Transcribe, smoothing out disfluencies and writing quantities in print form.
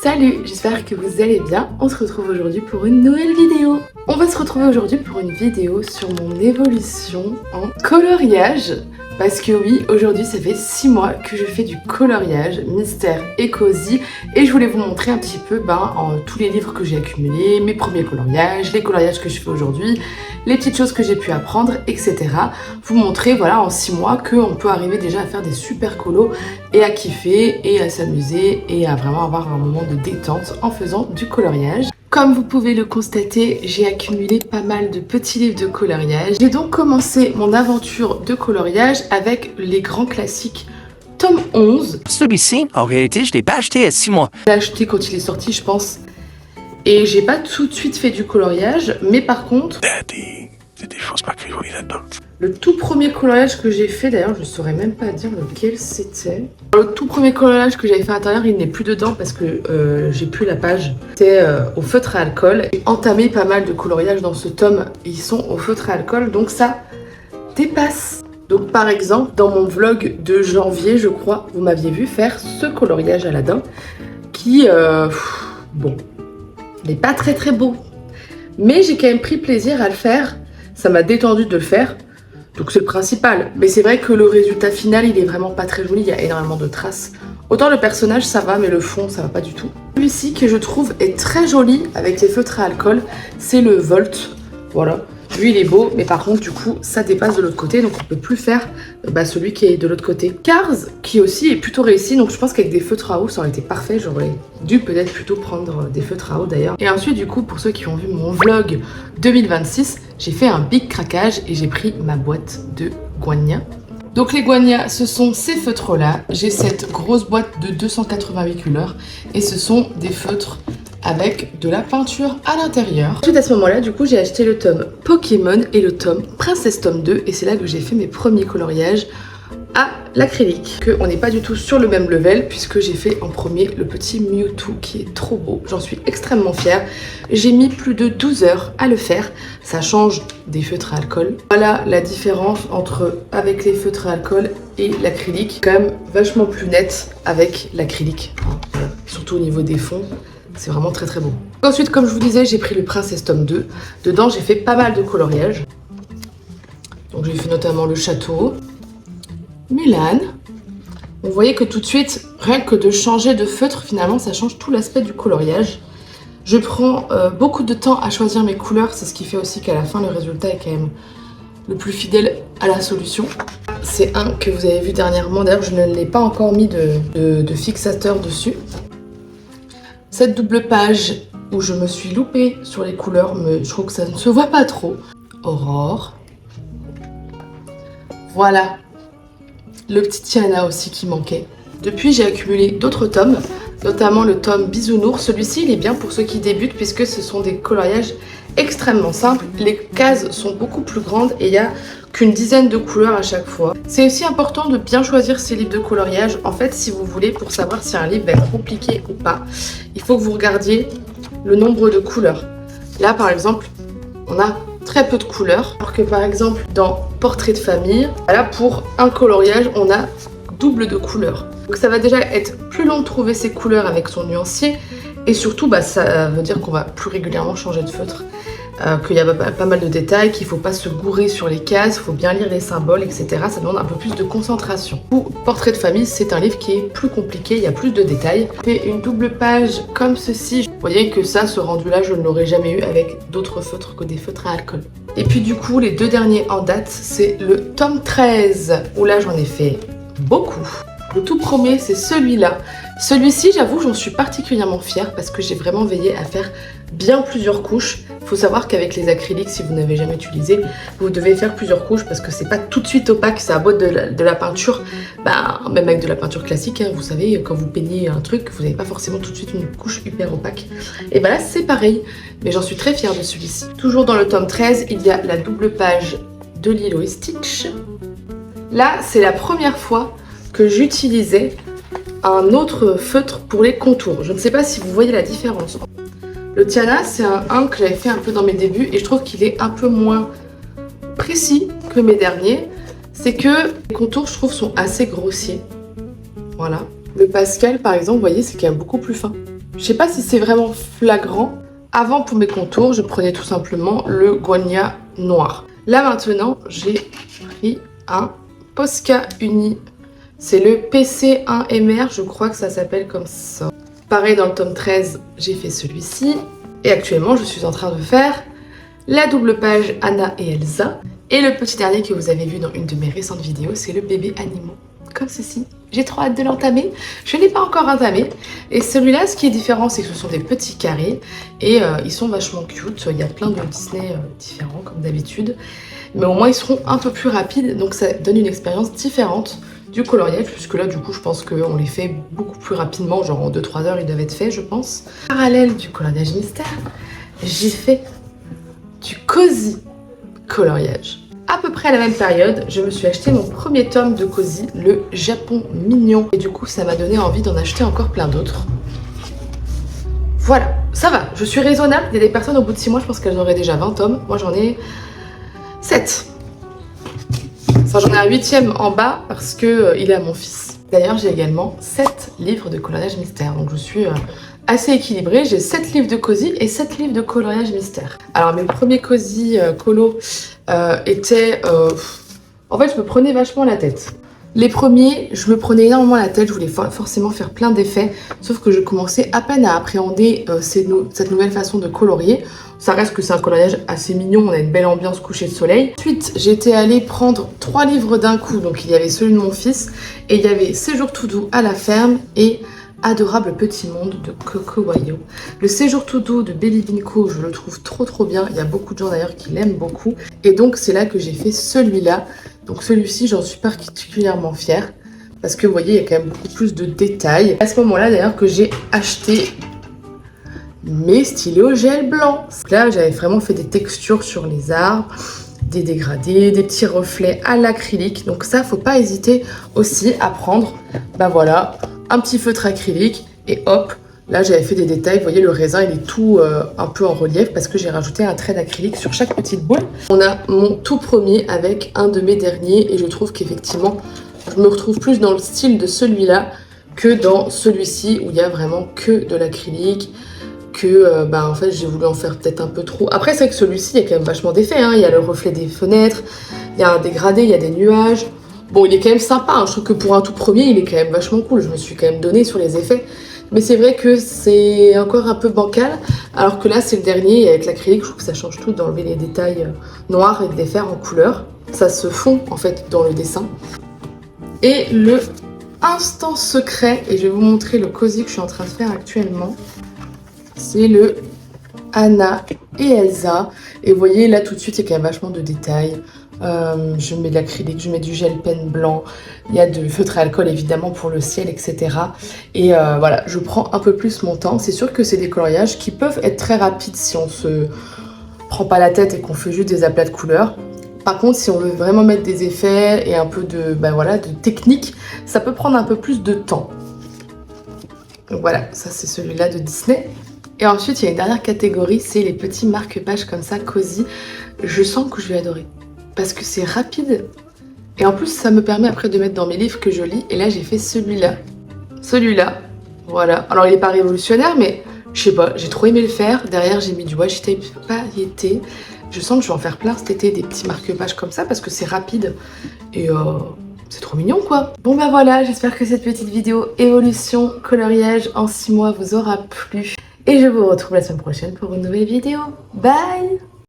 Salut, j'espère que vous allez bien. On se retrouve aujourd'hui pour une nouvelle vidéo. On va se retrouver aujourd'hui pour une vidéo sur mon évolution en coloriage. Parce que oui, aujourd'hui ça fait 6 mois que je fais du coloriage, mystère et cosy. Et je voulais vous montrer un petit peu tous les livres que j'ai accumulés, mes premiers coloriages, les coloriages que je fais aujourd'hui, les petites choses que j'ai pu apprendre, etc. Vous montrer voilà en 6 mois qu'on peut arriver déjà à faire des super colos et à kiffer et à s'amuser et à vraiment avoir un moment de détente en faisant du coloriage. Comme vous pouvez le constater, j'ai accumulé pas mal de petits livres de coloriage. J'ai donc commencé mon aventure de coloriage avec les grands classiques tome 11. Celui-ci, en réalité, je l'ai pas acheté il y a 6 mois. Je l'ai acheté quand il est sorti, je pense. Et j'ai pas tout de suite fait du coloriage, mais par contre... C'est des choses pas que je voulais là-dedans. Le tout premier coloriage que j'ai fait, d'ailleurs, je saurais même pas dire lequel c'était. Le tout premier coloriage que j'avais fait à l'intérieur, il n'est plus dedans parce que j'ai plus la page. C'était au feutre à alcool. J'ai entamé pas mal de coloriages dans ce tome. Ils sont au feutre à alcool, donc ça dépasse. Donc par exemple, dans mon vlog de janvier, je crois, vous m'aviez vu faire ce coloriage Aladdin qui, bon, n'est pas très très beau. Mais j'ai quand même pris plaisir à le faire. Ça m'a détendu de le faire. Donc c'est le principal. Mais c'est vrai que le résultat final, il est vraiment pas très joli. Il y a énormément de traces. Autant le personnage, ça va, mais le fond, ça va pas du tout. Celui-ci, que je trouve est très joli avec les feutres à alcool, c'est le Volt. Voilà. Lui, il est beau, mais par contre, du coup, ça dépasse de l'autre côté. Donc on peut plus faire celui qui est de l'autre côté. Cars, qui aussi est plutôt réussi. Donc je pense qu'avec des feutres à eau, ça aurait été parfait. J'aurais dû peut-être plutôt prendre des feutres à eau d'ailleurs. Et ensuite, du coup, pour ceux qui ont vu mon vlog 2026, j'ai fait un big craquage et j'ai pris ma boîte de Guania. Donc les Guania, ce sont ces feutres-là. J'ai cette grosse boîte de 288 couleurs et ce sont des feutres avec de la peinture à l'intérieur. Ensuite à ce moment-là, du coup, j'ai acheté le tome Pokémon et le tome Princesse tome 2 et c'est là que j'ai fait mes premiers coloriages à l'acrylique. On n'est pas du tout sur le même level puisque j'ai fait en premier le petit Mewtwo qui est trop beau. J'en suis extrêmement fière. J'ai mis plus de 12 heures à le faire. Ça change des feutres à alcool. Voilà la différence entre avec les feutres à alcool et l'acrylique. Quand même vachement plus net avec l'acrylique. Voilà. Surtout au niveau des fonds. C'est vraiment très très beau. Ensuite, comme je vous disais, j'ai pris le Princesse tome 2. Dedans, j'ai fait pas mal de coloriages. Donc j'ai fait notamment le château, Mulan. Vous voyez que tout de suite, rien que de changer de feutre, finalement, ça change tout l'aspect du coloriage. Je prends beaucoup de temps à choisir mes couleurs. C'est ce qui fait aussi qu'à la fin, le résultat est quand même le plus fidèle à la solution. C'est un que vous avez vu dernièrement. D'ailleurs, je ne l'ai pas encore mis de fixateur dessus. Cette double page où je me suis loupée sur les couleurs, mais je trouve que ça ne se voit pas trop. Aurore. Voilà. Le petit Tiana aussi qui manquait. Depuis, j'ai accumulé d'autres tomes, notamment le tome Bisounours. Celui-ci, il est bien pour ceux qui débutent puisque ce sont des coloriages extrêmement simples. Les cases sont beaucoup plus grandes et il n'y a qu'une dizaine de couleurs à chaque fois. C'est aussi important de bien choisir ces livres de coloriage. En fait, si vous voulez, pour savoir si un livre va être compliqué ou pas, il faut que vous regardiez le nombre de couleurs. Là, par exemple, on a très peu de couleurs. Alors que par exemple, dans Portrait de famille, là, pour un coloriage, on a double de couleurs. Donc ça va déjà être plus long de trouver ces couleurs avec son nuancier. Et surtout, ça veut dire qu'on va plus régulièrement changer de feutre. Qu'il y a pas mal de détails, qu'il ne faut pas se gourer sur les cases, il faut bien lire les symboles, etc. Ça demande un peu plus de concentration. Pour Portrait de famille, c'est un livre qui est plus compliqué, il y a plus de détails. C'est une double page comme ceci. Vous voyez que ça, ce rendu-là, je ne l'aurais jamais eu avec d'autres feutres que des feutres à alcool. Et puis du coup, les deux derniers en date, c'est le tome 13, où là, j'en ai fait beaucoup. Le tout premier, c'est celui-là. Celui-ci, j'avoue, j'en suis particulièrement fière parce que j'ai vraiment veillé à faire bien plusieurs couches. Il faut savoir qu'avec les acryliques, si vous n'avez jamais utilisé, vous devez faire plusieurs couches parce que c'est pas tout de suite opaque, ça botte de la peinture. Même avec de la peinture classique, hein, vous savez, quand vous peignez un truc, vous n'avez pas forcément tout de suite une couche hyper opaque. Et là, c'est pareil, mais j'en suis très fière de celui-ci. Toujours dans le tome 13, il y a la double page de Lilo et Stitch. Là, c'est la première fois que j'utilisais un autre feutre pour les contours. Je ne sais pas si vous voyez la différence. Le Tiana, c'est un que j'avais fait un peu dans mes débuts et je trouve qu'il est un peu moins précis que mes derniers. C'est que les contours, je trouve, sont assez grossiers. Voilà. Le Pascal, par exemple, vous voyez, c'est quand même beaucoup plus fin. Je sais pas si c'est vraiment flagrant. Avant, pour mes contours, je prenais tout simplement le Guagna noir. Là maintenant, j'ai pris un Posca Uni. C'est le PC1MR, je crois que ça s'appelle comme ça. Pareil, dans le tome 13, j'ai fait celui-ci. Et actuellement, je suis en train de faire la double page Anna et Elsa. Et le petit dernier que vous avez vu dans une de mes récentes vidéos, c'est le bébé animaux. Comme ceci. J'ai trop hâte de l'entamer. Je ne l'ai pas encore entamé. Et celui-là, ce qui est différent, c'est que ce sont des petits carrés. Et ils sont vachement cute. Il y a plein de Disney différents, comme d'habitude. Mais au moins, ils seront un peu plus rapides. Donc ça donne une expérience différente du coloriage. Puisque là, du coup, je pense qu'on les fait beaucoup plus rapidement. Genre en 2-3 heures, ils doivent être faits, je pense. Parallèle du coloriage mystère, j'ai fait du cozy coloriage. À peu près à la même période, je me suis acheté mon premier tome de Cozy, le Japon mignon. Et du coup, ça m'a donné envie d'en acheter encore plein d'autres. Voilà, ça va, je suis raisonnable. Il y a des personnes au bout de 6 mois, je pense qu'elles auraient déjà 20 tomes. Moi, j'en ai 7. Enfin, j'en ai un 8e en bas parce que il est à mon fils. D'ailleurs, j'ai également 7 livres de coloriage mystère. Donc, je suis assez équilibrée. J'ai 7 livres de Cozy et 7 livres de coloriage mystère. Alors, mes premiers Cozy colo étaient... En fait, je me prenais vachement la tête. Les premiers, je me prenais énormément la tête. Je voulais forcément faire plein d'effets. Sauf que je commençais à peine à appréhender cette nouvelle façon de colorier. Ça reste que c'est un coloriage assez mignon. On a une belle ambiance coucher de soleil. Ensuite, j'étais allée prendre 3 livres d'un coup. Donc, il y avait celui de mon fils. Et il y avait Séjour tout doux à la ferme et... Adorable petit monde de Coco Wayo. Le séjour tout doux de Belly Binko, je le trouve trop bien. Il y a beaucoup de gens d'ailleurs qui l'aiment beaucoup. Et donc c'est là que j'ai fait celui-là. Donc celui-ci, j'en suis particulièrement fière. Parce que vous voyez, il y a quand même beaucoup plus de détails. À ce moment-là d'ailleurs que j'ai acheté mes stylos gel blanc. Là, j'avais vraiment fait des textures sur les arbres, des dégradés, des petits reflets à l'acrylique. Donc ça, faut pas hésiter aussi à prendre, bah voilà, un petit feutre acrylique et hop, là j'avais fait des détails. Vous voyez, le raisin il est tout un peu en relief parce que j'ai rajouté un trait d'acrylique sur chaque petite boule. On a mon tout premier avec un de mes derniers et je trouve qu'effectivement je me retrouve plus dans le style de celui-là que dans celui-ci où il y a vraiment que de l'acrylique, que en fait j'ai voulu en faire peut-être un peu trop. Après c'est vrai que celui-ci il y a quand même vachement d'effets, hein. Il y a le reflet des fenêtres, il y a un dégradé, il y a des nuages. Bon, il est quand même sympa, hein. Je trouve que pour un tout premier, il est quand même vachement cool. Je me suis quand même donné sur les effets. Mais c'est vrai que c'est encore un peu bancal. Alors que là, c'est le dernier. Et avec l'acrylique, je trouve que ça change tout d'enlever les détails noirs et de les faire en couleur. Ça se fond, en fait, dans le dessin. Et le instant secret, et je vais vous montrer le Cozy que je suis en train de faire actuellement. C'est le Anna et Elsa. Et vous voyez, là, tout de suite, il y a quand même vachement de détails. Je mets de l'acrylique, je mets du gel pen blanc, il y a du feutre à alcool évidemment pour le ciel, etc. Et voilà, je prends un peu plus mon temps. C'est sûr que c'est des coloriages qui peuvent être très rapides si on se prend pas la tête et qu'on fait juste des aplats de couleurs. Par contre, si on veut vraiment mettre des effets et un peu de, de technique, ça peut prendre un peu plus de temps. Donc voilà, ça c'est celui-là de Disney. Et ensuite, il y a une dernière catégorie, c'est les petits marque-pages comme ça, Cozy. Je sens que je vais adorer. Parce que c'est rapide. Et en plus, ça me permet après de mettre dans mes livres que je lis. Et là, j'ai fait celui-là. Celui-là. Voilà. Alors, il n'est pas révolutionnaire, mais je sais pas, j'ai trop aimé le faire. Derrière, j'ai mis du washi tape pailleté. Je sens que je vais en faire plein cet été, des petits marque-pages comme ça, parce que c'est rapide. Et c'est trop mignon, quoi. Bon, bah voilà, j'espère que cette petite vidéo évolution coloriage en 6 mois vous aura plu. Et je vous retrouve la semaine prochaine pour une nouvelle vidéo. Bye!